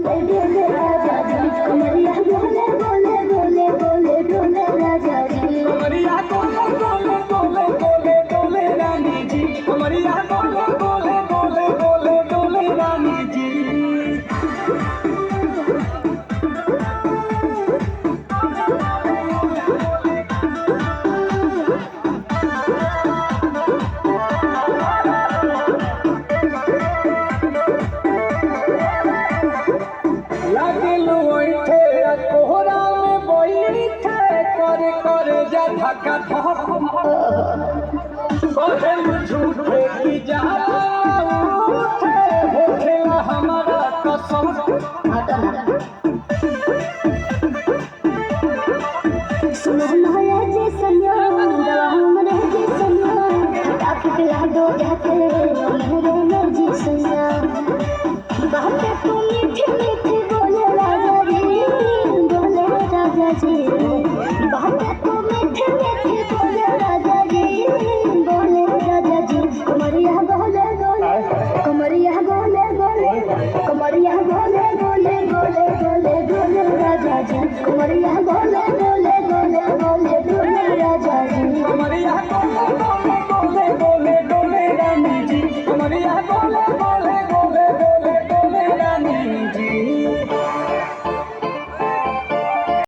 डोले राजा जी कमरिया बोले बोले बोले बोले डोले राजा जी कमरिया बोले बोले बोले बोले डोले रानी जी कमरिया बोले बोले बोले बोले डोले रानी जी लागलू ओइठे कोहरा में बैठे कर कर जा धक्का धक कहलू झूठे की जाला उठे होखेला हमारा कसम सुनो नया जी सनिया दवा हमरे जी सनिया ताकि पिला दो जाके मेरे में जी सनिया बातें तू मीठी मीठी बोले राजा जी बातें तू मीठी मीठी बोले राजा जी कमरिया बोले बोले कमरिया बोले बोले कमरिया बोले बोले बोले बोले बोले राजा जी कमरिया बोले